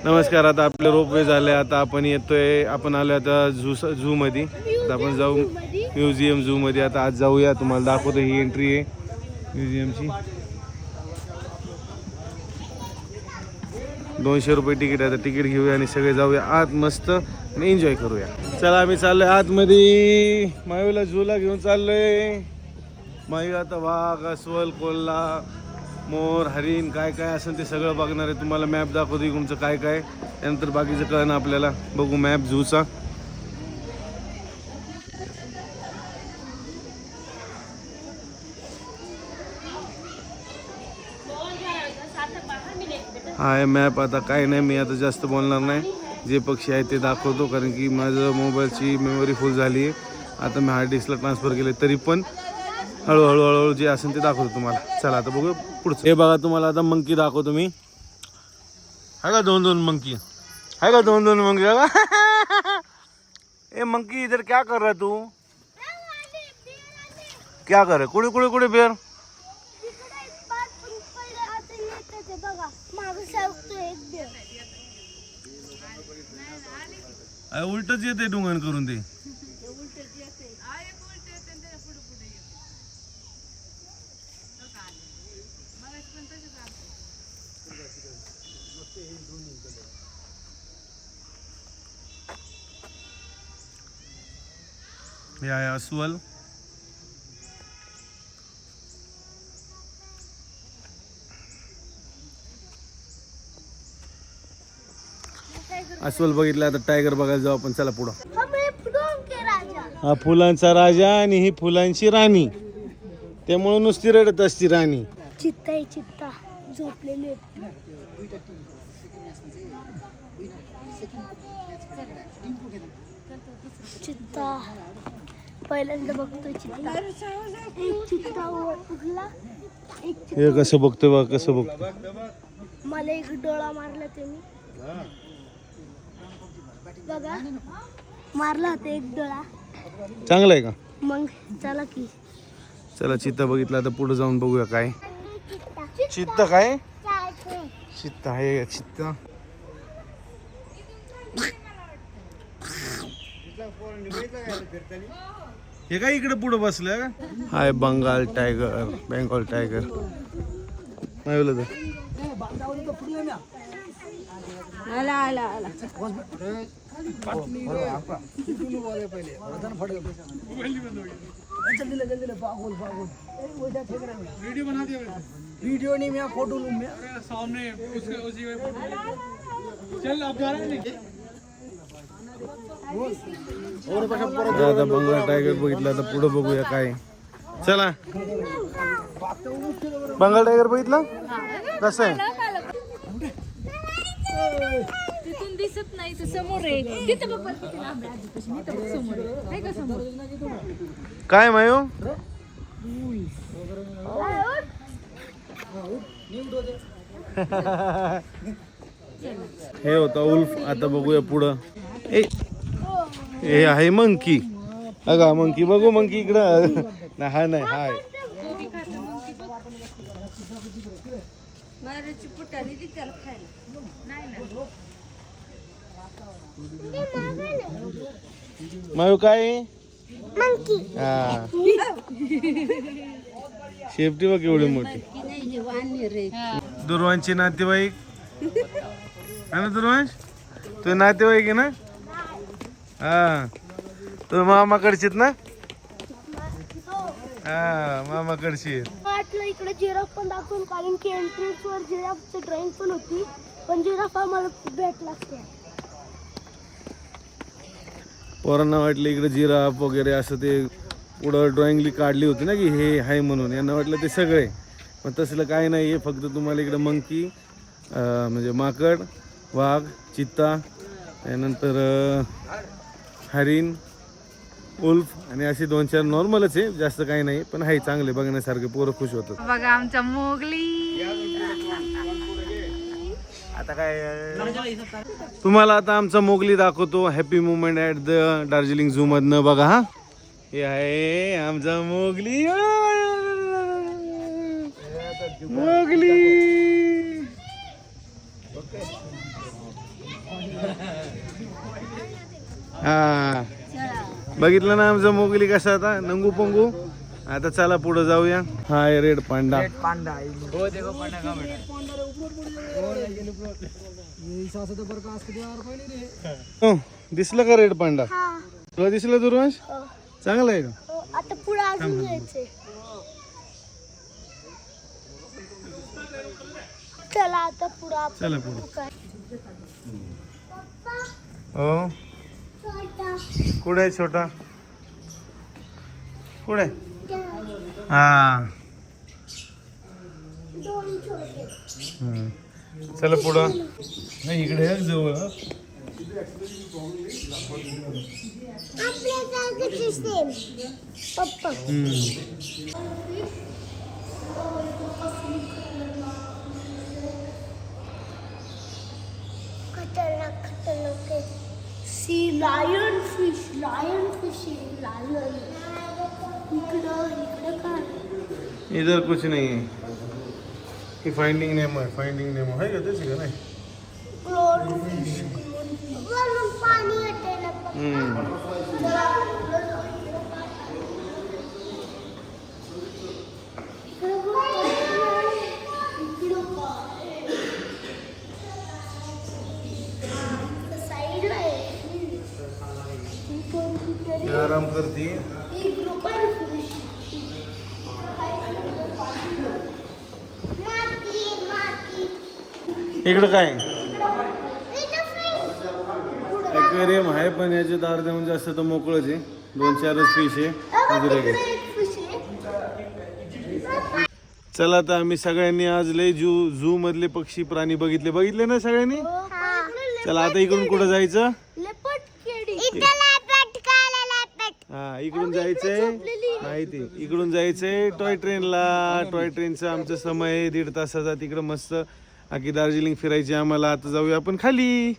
नमस्कार. आता आपले रोपवे झाले. आता आपण येतोय, आपण आलो आता झू मध्ये. आता आपण जाऊ म्युझियम झू मध्ये. आता आज जाऊया, तुम्हाला दाखवतो. ही एंट्री आहे म्युझियमची. 200 रुपये तिकीट आहे. आता तिकीट घेऊया आणि सगळे जाऊया आत मस्त आणि एन्जॉय करूया. चला आम्ही चाललोय आतमध्ये. मायूला झूला घेऊन चाललोय. मायू आता वाघ, अस्वल, कोल्हा, मोर, हरिण काय काय असेल ते सगळं बघणार आहे. तुम्हाला मॅप दाखवतो तुमचं काय काय, त्यानंतर बाकीचं कळणं आपल्याला. बघू मॅप झूचा. हा आहे मॅप. आता काय नाही, मी आता जास्त बोलणार नाही. जे पक्षी आहेत ते दाखवतो, कारण की माझं मोबाईलची मेमरी फुल झाली आहे. आता मी हार्ड डिस्कला ट्रान्सफर केले, तरी पण हळूहळू जे असेल ते दाखवतो तुम्हाला. चला आता बघू पुढचं. हे बघा, तुम्हाला आता मंकी दाखवतो मी. है का 2-2 मंकी, है का 2-2 मंकी. ए मंकी इधर क्या कर रहा तू, क्या कर रहा? कुठे कुठे कुठे बेर. उलटच येते डुंगण करून ते. हे आहे अस्वल. अस्वल बघितलं. आता टायगर बघायला जाऊ आपण. चला पुढं. हा फुलांचा राजा आणि ही फुलांची राणी, त्यामुळे नुसती रडत असती राणी. चित्ता आहे, चित्ता झोपलेले. चित्ता पहिल्यांदा बघतोय. चित्ता एक चित्ता उठला. हे कसं बघतोय बघ, कसं बघतोय. मला एक डोळा मारला त्यांनी बघा, मारला होता एक डोळा. चांगलं आहे का मग? चला की. चला चित्ता बघितला. आता पुढे जाऊन बघूया काय. चित्ता काय? चित्ता आहे. चित्ता हे काय इकडे पुढे बसलं. हाय बंगाल टायगर, बेंगॉल टायगर. नाही बोलत आला आला आला. वीडियो नहीं, मैं फोटो लूं मैं सामने उसके उसी में चल आप जा रहे हैं. आता बंगाल टायगर बघितला. आता पुढे बघूया काय. चला बंगाल टायगर बघितला कसं आहे. तिथून दिसत नाही, तर समोर आहे. तिथं बघ किती लांब आहे आधीपासून. इथं बघ समोर आहे का समोर. काय मायू. हे होता उल्फ. आता बघूया पुढं. हे आहे मंकी. अगा मंकी बघू. मंकी इकडं नाही. हा नाही, हाय. मायू काय. हा शेपटी बघ एवढी मोठी. दुर्वांची नातेवाईक आहे ना. दुर्वांश तू नातेवाईक आहे ना. हा तू मामाकडचीत ना. हा मामाकडची. वाटलं इकडे जिराफ पण दाखवून, कारण की एंट्रन्स वर जिराफची ड्रॉइंग पण होती, पण जिराफ आम्हाला भेटलाच नाही. पोरांना वाटलं इकडे जिराफ वगैरे असं ते पुढं ड्रॉइंगली काढली होती ना की हे आहे म्हणून. यांना वाटलं ते सगळे, पण तसलं काही नाही आहे. फक्त तुम्हाला इकडे मंकी म्हणजे माकड, वाघ, चित्ता, त्यानंतर हरिण, उल्फ आणि असे 2-4 नॉर्मलच आहे. जास्त काही नाही, पण आहे चांगले बघण्यासारखे. पोरं खुश होतात. बघा आमच्या मोगली. आता काय तुम्हाला आता आमचा मोगली दाखवतो. Happy movement at the Darjeeling zoo मधनं. बघा हा, हे आहे आमचा मोगली. मोगली हा बघितलं ना आमचं मोगली कसं आता नंगू पंगू. आता चला पुढे जाऊया. हा आहे रेड पांडा. हो, दिसलं का रेड पांडा? हा तुला दिसलं दुर्वांश? हो. चांगलं आहे का? हो, आता पुढे अजून जायचंय. चला आता पुढे आपण चला पुढे. काय हो कुठे आहे छोटा? कुठे आहे? हा दोन छोटे. हम्म. चला पुढं. नाही इकडे आहे जवळ. आपल्या जागेची सेम पप्पा. खतरनाक खतरनाक आहे. सी लायन फिश लायन इकडं काय? इधर कुछ नहीं है. ही फाइंडिंग नेमो आहे. फाइंडिंग नेमो आहे का त्याची का नाही? क्लोन फिश वरून पाणी येते ना पप्पा. चला इकडं साईडला आहे. ती आराम करते. इकडं काय एक्वेरियम आहे पण याचे दार देऊन जास्त तर मोकळच आहे. 2-4च फिश आहे. अजून एक आहे. चला आता आम्ही सगळ्यांनी आज लय झू मधले पक्षी प्राणी बघितले ना सगळ्यांनी. चला आता इकडून कुठं जायचं? हा इकडून जायचंय माहिती. इकडून जायचंय टॉय ट्रेनला. टॉय ट्रेनचा आमचा समय आहे 1.5 तासाचा. तिकडं मस्त आखी दार्जिलिंग फिरायची आम्हाला. आता जाऊया आपण खाली.